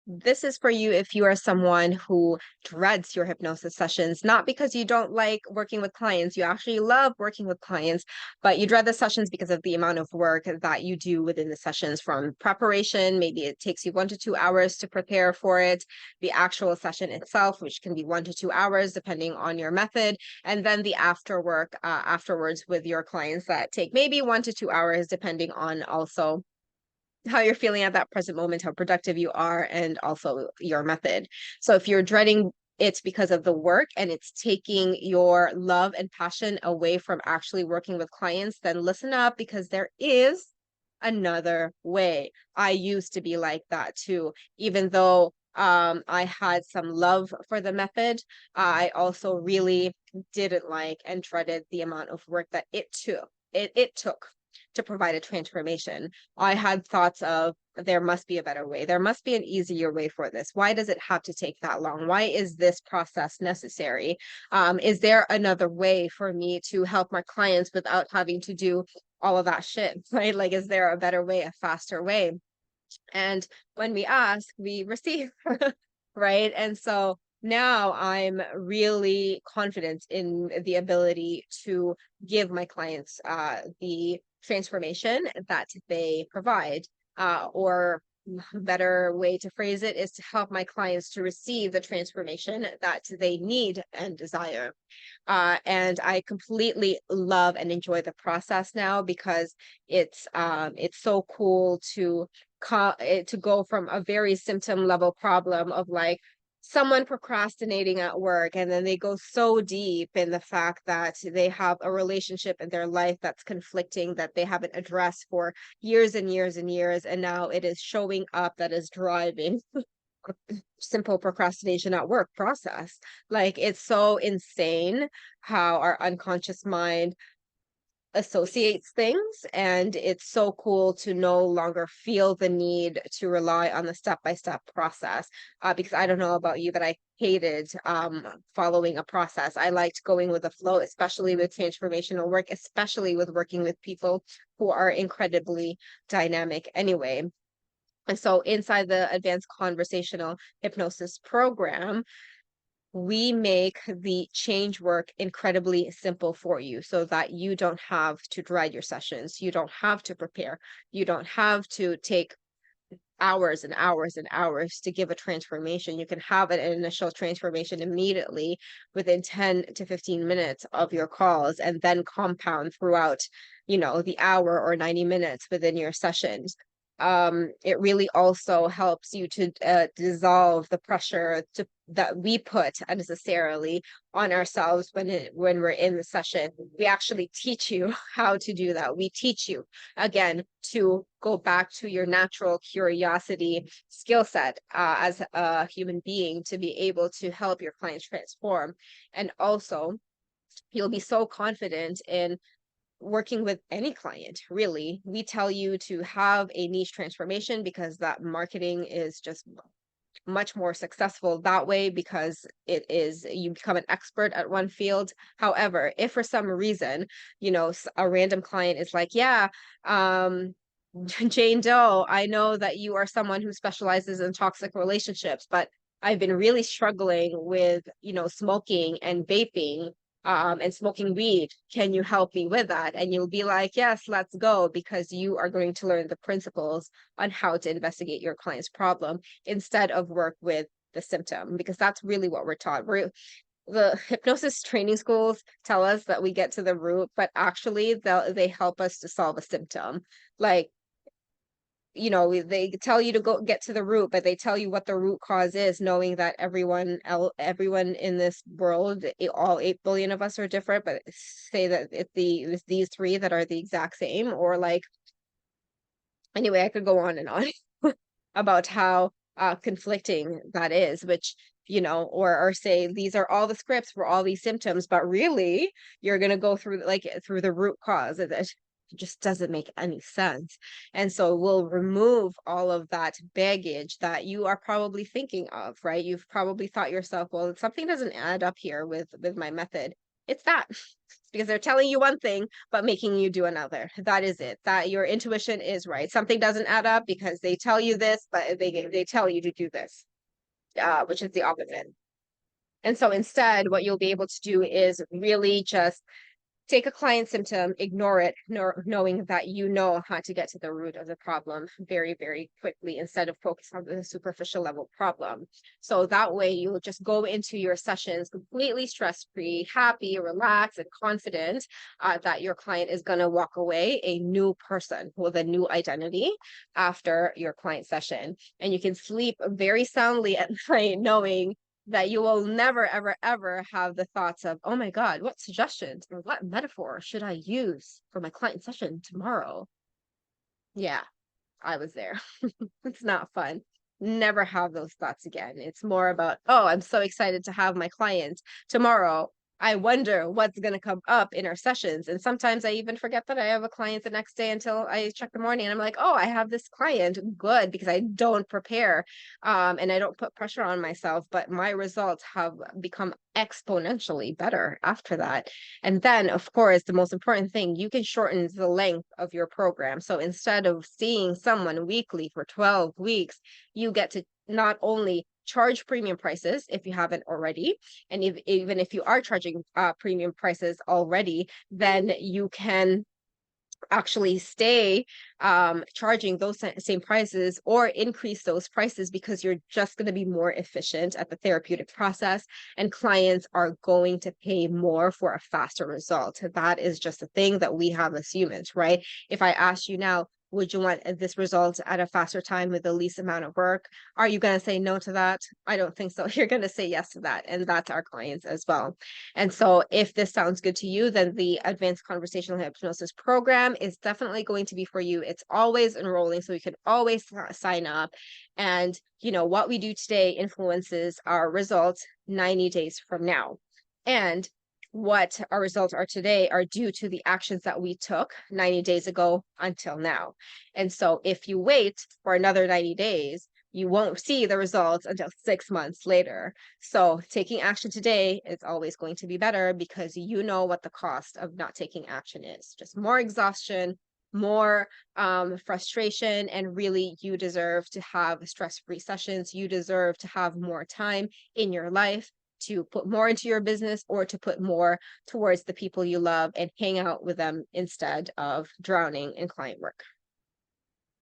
This is for you if you are someone who dreads your hypnosis sessions, not because you don't like working with clients. You actually love working with clients, but you dread the sessions because of the amount of work that you do within the sessions from preparation. Maybe it takes you 1 to 2 hours to prepare for it, the actual session itself, which can be 1 to 2 hours, depending on your method, and then the after work afterwards with your clients that take maybe 1 to 2 hours, depending on also how you're feeling at that present moment, how productive you are, and also your method. So if you're dreading it's because of the work and it's taking your love and passion away from actually working with clients, then listen up because there is another way. I used to be like that too, even though I had some love for the method. I also really didn't like and dreaded the amount of work that it took to provide a transformation. I had thoughts of there must be a better way. There must be an easier way for this. Why does it have to take that long? Why is this process necessary? Is there another way for me to help my clients without having to do all of that shit, right? Like, is there a better way, a faster way? And when we ask, we receive, right? And so now I'm really confident in the ability to give my clients the transformation that they provide, or better way to phrase it is to help my clients to receive the transformation that they need and desire. And I completely love and enjoy the process now because it's so cool to to go from a very symptom level problem of like someone procrastinating at work, and then they go so deep in the fact that they have a relationship in their life that's conflicting, that they haven't addressed for years and years and years, and now it is showing up, that is driving simple procrastination at work process. Like, it's so insane how our unconscious mind associates things, and it's so cool to no longer feel the need to rely on the step-by-step process, because I don't know about you, but I hated following a process. I liked going with the flow, especially with transformational work, especially with working with people who are incredibly dynamic anyway. And so inside the advanced conversational hypnosis program, we make the change work incredibly simple for you so that you don't have to dread your sessions. You don't have to prepare. You don't have to take hours and hours and hours to give a transformation. You can have an initial transformation immediately within 10 to 15 minutes of your calls, and then compound throughout, the hour or 90 minutes within your sessions. It really also helps you to dissolve the pressure that we put unnecessarily on ourselves when we're in the session. We actually teach you how to do that. We teach you again to go back to your natural curiosity skill set as a human being to be able to help your clients transform. And also, you'll be so confident in working with any client, really. We tell you to have a niche transformation because that marketing is just much more successful that way, because you become an expert at one field. However, if for some reason, a random client is like, yeah, Jane Doe, I know that you are someone who specializes in toxic relationships, but I've been really struggling with, smoking and vaping, and smoking weed. Can you help me with that? And you'll be like, yes, let's go, because you are going to learn the principles on how to investigate your client's problem instead of work with the symptom, because that's really what we're taught. The hypnosis training schools tell us that we get to the root, but actually they help us to solve a symptom. Like, they tell you to go get to the root, but they tell you what the root cause is, knowing that everyone in this world, all 8 billion of us are different, but say that it's these three that are the exact same, or like, anyway, I could go on and on about how conflicting that is, which, or say these are all the scripts for all these symptoms, but really you're going to go through the root cause of it. It just doesn't make any sense. And so we'll remove all of that baggage that you are probably thinking of, right? You've probably thought yourself, well, something doesn't add up here with my method. It's that. Because they're telling you one thing, but making you do another. That is it. That your intuition is right. Something doesn't add up because they tell you this, but they tell you to do this, which is the opposite. And so instead, what you'll be able to do is really just take a client symptom, ignore it, knowing that you know how to get to the root of the problem very, very quickly instead of focus on the superficial level problem. So that way you'll just go into your sessions completely stress-free, happy, relaxed, and confident that your client is going to walk away a new person with a new identity after your client session. And you can sleep very soundly at night knowing that you will never, ever, ever have the thoughts of, oh my God, what suggestions or what metaphor should I use for my client session tomorrow? Yeah, I was there. It's not fun. Never have those thoughts again. It's more about, oh, I'm so excited to have my client tomorrow. I wonder what's going to come up in our sessions. And sometimes I even forget that I have a client the next day until I check the morning and I'm like, oh, I have this client. Good, because I don't prepare and I don't put pressure on myself, but my results have become exponentially better after that. And then, of course, the most important thing, you can shorten the length of your program. So instead of seeing someone weekly for 12 weeks, you get to not only charge premium prices if you haven't already, and even if you are charging premium prices already, then you can actually stay charging those same prices or increase those prices because you're just going to be more efficient at the therapeutic process and clients are going to pay more for a faster result. That is just a thing that we have as humans, right? If I ask you now, would you want this result at a faster time with the least amount of work? Are you going to say no to that? I don't think so. You're going to say yes to that. And that's our clients as well. And so if this sounds good to you, then the Advanced Conversational Hypnosis program is definitely going to be for you. It's always enrolling, so you can always sign up. And, you know, what we do today influences our results 90 days from now. And what our results are today are due to the actions that we took 90 days ago until now. And so if you wait for another 90 days, you won't see the results until 6 months later. So taking action today is always going to be better because you know what the cost of not taking action is. Just more exhaustion, more frustration, and really you deserve to have stress-free sessions. You deserve to have more time in your life to put more into your business or to put more towards the people you love and hang out with them instead of drowning in client work.